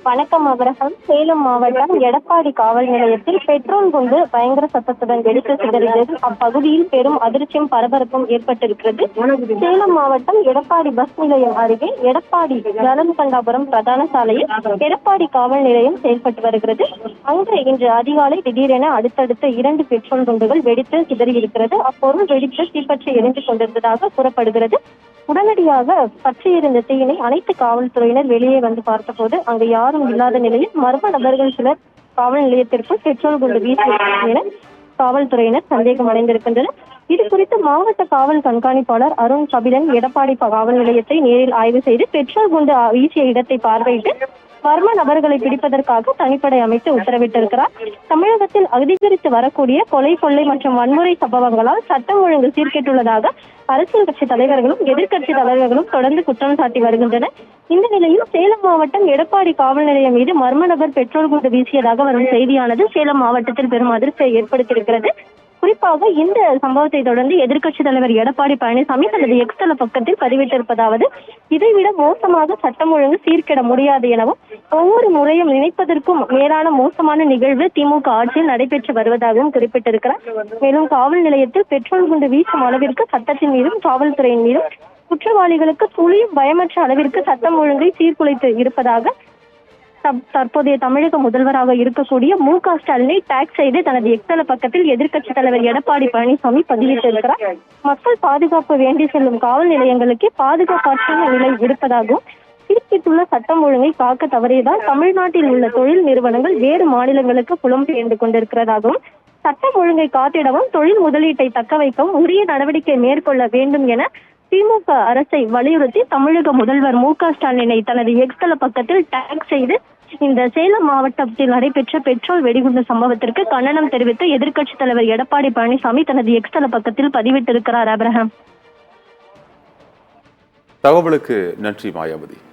வணக்கம் அபிரஹாம். சேலம் மாவட்டம் எடப்பாடி காவல் நிலையத்தில் பெட்ரோல் குண்டு பயங்கர சத்தத்துடன் வெடித்து சிதறியது. அப்பகுதியில் பெரும் அதிர்ச்சியும் பரபரப்பும் ஏற்பட்டிருக்கிறது. சேலம் மாவட்டம் எடப்பாடி பஸ் நிலையம் அருகே எடப்பாடி ஜலன்கண்டாபுரம் பிரதான சாலையில் எடப்பாடி காவல் நிலையம் செயல்பட்டு வருகிறது. அங்கு இன்று அதிகாலை திடீரென அடுத்தடுத்த 2 பெட்ரோல் குண்டுகள் வெடித்து சிதறியிருக்கிறது. அப்பொருள் வெடித்து தீப்பற்றி எரிந்து கொண்டிருந்ததாக கூறப்படுகிறது. உடனடியாக பற்றியிருந்த தீயினை அனைத்து காவல்துறையினர் வெளியே வந்து பார்த்தபோது அங்கு யாரும் இல்லாத நிலையில் மர்ம நபர்கள் சிலர் காவல் நிலையத்திற்குள் பெட்ரோல் குண்டு வீசியிருக்கிறார்கள் என காவல்துறையினர் சந்தேகம் அடைந்திருக்கின்றனர். இது குறித்து மாவட்ட காவல் கண்காணிப்பாளர் அருண் கபிலன் எடப்பாடி காவல் நிலையத்தை நேரில் ஆய்வு செய்து பெட்ரோல் குண்டு வீசிய இடத்தை பார்வையிட்டு மர்ம நபர்களை பிடிப்பதற்காக தனிப்படை அமைத்து உத்தரவிட்டிருக்கிறார். தமிழகத்தில் அதிகரித்து வரக்கூடிய கொலை, கொள்ளை மற்றும் வன்முறை சம்பவங்களால் சட்டம் ஒழுங்கு சீர்கெட்டுள்ளதாக அரசியல் கட்சி தலைவர்களும் எதிர்க்கட்சி தலைவர்களும் தொடர்ந்து குற்றம் சாட்டி வருகின்றனர். இந்த நிலையில் சேலம் மாவட்டம் எடப்பாடி காவல் நிலையம் மீது மர்ம நபர் பெட்ரோல் குண்டு வீசியதாக வரும் செய்தியானது சேலம் மாவட்டத்தில் பெரும் அதிர்ச்சியை ஏற்படுத்தியிருக்கிறது. குறிப்பாக இந்த சம்பவத்தை தொடர்ந்து எதிர்க்கட்சி தலைவர் எடப்பாடி பழனிசாமி தனது எக்ஸ் தள பக்கத்தில் பதிவிட்டிருப்பதாவது, இதைவிட மோசமாக சட்டம் ஒழுங்கு சீர்கெட முடியாது எனவும், ஒவ்வொரு முறையும் நினைப்பதற்கும் மேலான மோசமான நிகழ்வு திமுக ஆட்சியில் நடைபெற்று வருவதாகவும் குறிப்பிட்டிருக்கிறார். மேலும் காவல் நிலையத்தில் பெட்ரோல் குண்டு வீசும் அளவிற்கு சட்டத்தின் மீதும் காவல்துறையின் மீதும் குற்றவாளிகளுக்கு துளியும் பயமற்ற அளவிற்கு சட்டம் ஒழுங்கை சீர்குலைத்து இருப்பதாக தற்போதைய தமிழக முதல்வராக இருக்கக்கூடிய மு.க. ஸ்டாலினை டேக் செய்து தனது எக்ஸல பக்கத்தில் எதிர்க்கட்சி தலைவர் எடப்பாடி பழனிசாமி பதிவிட்டிருக்கிறார். மக்கள் பாதுகாப்பு வேண்டி செல்லும் காவல் நிலையங்களுக்கு பாதுகாப்பற்ற நிலை இருப்பதாகவும், சீர்கிட்டுள்ள சட்டம் ஒழுங்கை காக்க தவறியதால் தமிழ்நாட்டில் உள்ள தொழில் நிறுவனங்கள் வேறு மாநிலங்களுக்கு புலம்பெயர்ந்து கொண்டிருக்கிறதாகவும், சட்டம் ஒழுங்கை காத்திடவும் தொழில் முதலீட்டை தக்க வைக்கவும் உரிய நடவடிக்கை மேற்கொள்ள வேண்டும் என திமுக அரசை வலியுறுத்தி தமிழக முதல்வர் மு.க. ஸ்டாலினை தனது எக்ஸ் தள பக்கத்தில் டேக் செய்து இந்த சேலம் மாவட்டத்தில் நடைபெற்ற பெட்ரோல் வெடிகுண்டு சம்பவத்திற்கு கண்டனம் தெரிவித்து எதிர்க்கட்சி தலைவர் எடப்பாடி பழனிசாமி தனது எக்ஸ் தள பக்கத்தில் பதிவிட்டிருக்கிறார். அபிரஹாம், தகவலுக்கு நன்றி மாயாவதி.